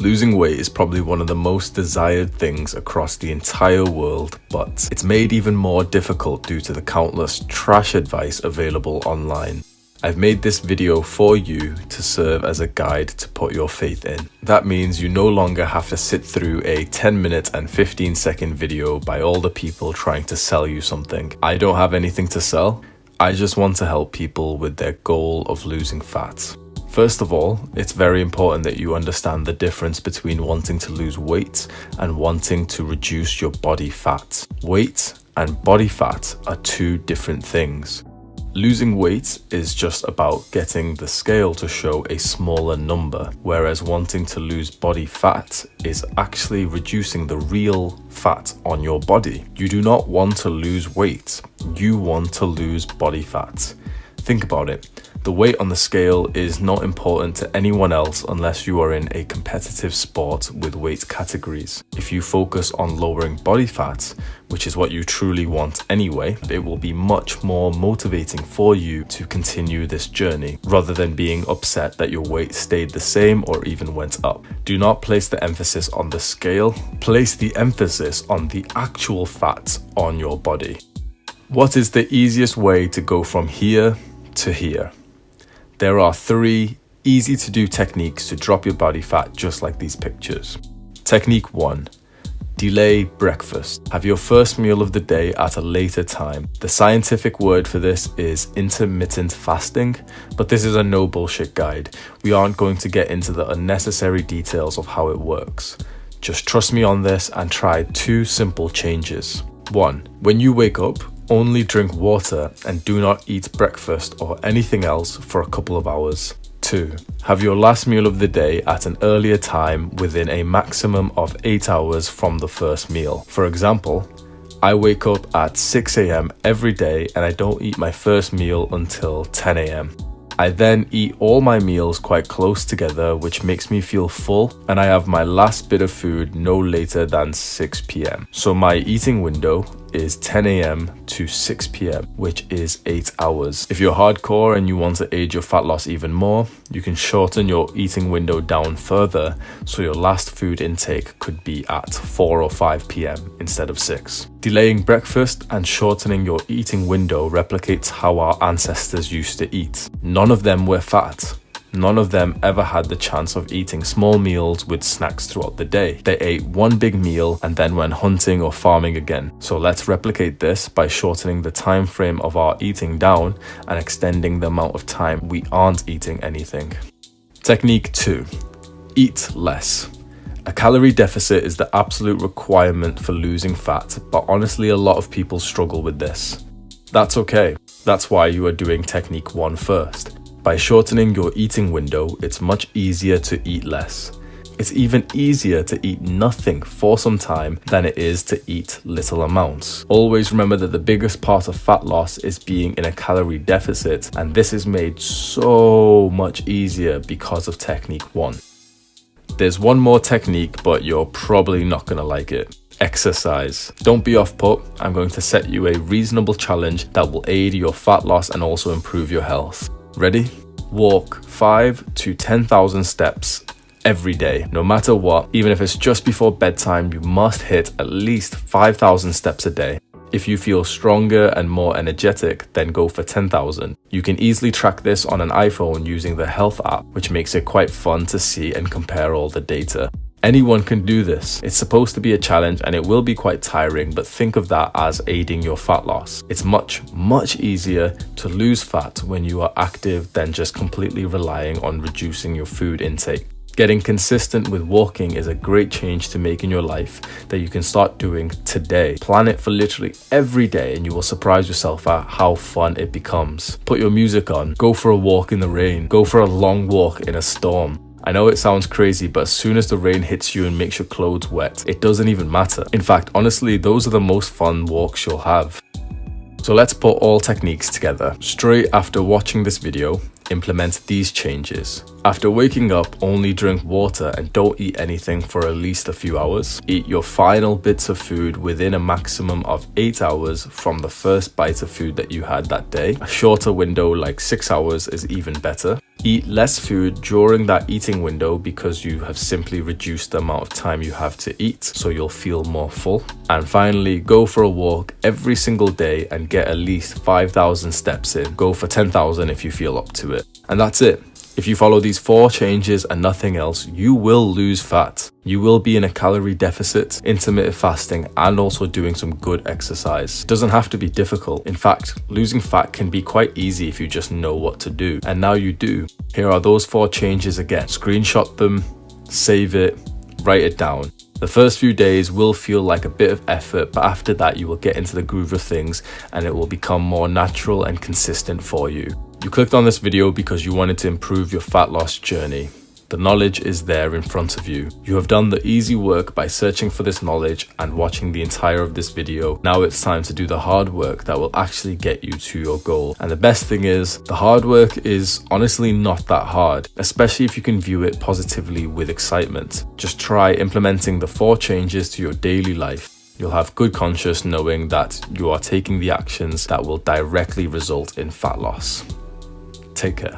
Losing weight is probably one of the most desired things across the entire world, but it's made even more difficult due to the countless trash advice available online. I've made this video for you to serve as a guide to put your faith in. That means you no longer have to sit through a 10-minute and 15-second video by all the people trying to sell you something. I don't have anything to sell. I just want to help people with their goal of losing fat. First of all, it's very important that you understand the difference between wanting to lose weight and wanting to reduce your body fat. Weight and body fat are two different things. Losing weight is just about getting the scale to show a smaller number, whereas wanting to lose body fat is actually reducing the real fat on your body. You do not want to lose weight, you want to lose body fat. Think about it. The weight on the scale is not important to anyone else unless you are in a competitive sport with weight categories. If you focus on lowering body fat, which is what you truly want anyway, it will be much more motivating for you to continue this journey rather than being upset that your weight stayed the same or even went up. Do not place the emphasis on the scale, place the emphasis on the actual fat on your body. What is the easiest way to go from here to here? There are 3 easy to do techniques to drop your body fat just like these pictures. Technique 1. Delay breakfast. Have your first meal of the day at a later time. The scientific word for this is intermittent fasting, but this is a no bullshit guide. We aren't going to get into the unnecessary details of how it works. Just trust me on this and try 2 simple changes. 1. When you wake up, only drink water and do not eat breakfast or anything else for a couple of hours. 2. Have your last meal of the day at an earlier time within a maximum of 8 hours from the first meal. For example, I wake up at 6 a.m. every day and I don't eat my first meal until 10 a.m. I then eat all my meals quite close together, which makes me feel full, and I have my last bit of food no later than 6 p.m. So my eating window is 10 a.m. to 6 p.m., which is 8 hours. If you're hardcore and you want to aid your fat loss even more, you can shorten your eating window down further, so your last food intake could be at 4 or 5 p.m. instead of 6. Delaying breakfast and shortening your eating window replicates how our ancestors used to eat. None of them were fat. None of them ever had the chance of eating small meals with snacks throughout the day. They ate one big meal and then went hunting or farming again. So let's replicate this by shortening the time frame of our eating down and extending the amount of time we aren't eating anything. Technique 2. Eat less. A calorie deficit is the absolute requirement for losing fat, but honestly a lot of people struggle with this. That's okay. That's why you are doing technique 1 first. By shortening your eating window, it's much easier to eat less. It's even easier to eat nothing for some time than it is to eat little amounts. Always remember that the biggest part of fat loss is being in a calorie deficit, and this is made so much easier because of technique 1. There's one more technique, but you're probably not gonna like it. Exercise. Don't be off put. I'm going to set you a reasonable challenge that will aid your fat loss and also improve your health. Ready? Walk 5 to 10,000 steps every day, no matter what. Even if it's just before bedtime, you must hit at least 5,000 steps a day. If you feel stronger and more energetic, then go for 10,000. You can easily track this on an iPhone using the Health app, which makes it quite fun to see and compare all the data. Anyone can do this. It's supposed to be a challenge and it will be quite tiring, but think of that as aiding your fat loss. It's much easier to lose fat when you are active than just completely relying on reducing your food intake. Getting consistent with walking is a great change to make in your life that you can start doing today. Plan it for literally every day and you will surprise yourself at how fun it becomes. Put your music on, go for a walk in the rain, go for a long walk in a storm. I know it sounds crazy, but as soon as the rain hits you and makes your clothes wet, it doesn't even matter. In fact, honestly, those are the most fun walks you'll have. So let's put all techniques together. Straight after watching this video, implement these changes. After waking up, only drink water and don't eat anything for at least a few hours. Eat your final bits of food within a maximum of 8 hours from the first bite of food that you had that day. A shorter window like 6 hours is even better. Eat less food during that eating window because you have simply reduced the amount of time you have to eat, so you'll feel more full. And finally, go for a walk every single day and get at least 5,000 steps in. Go for 10,000 if you feel up to it. And that's it. If you follow these 4 changes and nothing else, you will lose fat. You will be in a calorie deficit, intermittent fasting, and also doing some good exercise. It doesn't have to be difficult. In fact, losing fat can be quite easy if you just know what to do. And now you do. Here are those 4 changes again. Screenshot them, save it, write it down. The first few days will feel like a bit of effort, but after that you will get into the groove of things and it will become more natural and consistent for you. You clicked on this video because you wanted to improve your fat loss journey. The knowledge is there in front of you. You have done the easy work by searching for this knowledge and watching the entire of this video. Now it's time to do the hard work that will actually get you to your goal. And the best thing is, the hard work is honestly not that hard, especially if you can view it positively with excitement. Just try implementing the 4 changes to your daily life. You'll have good conscience knowing that you are taking the actions that will directly result in fat loss. Take care.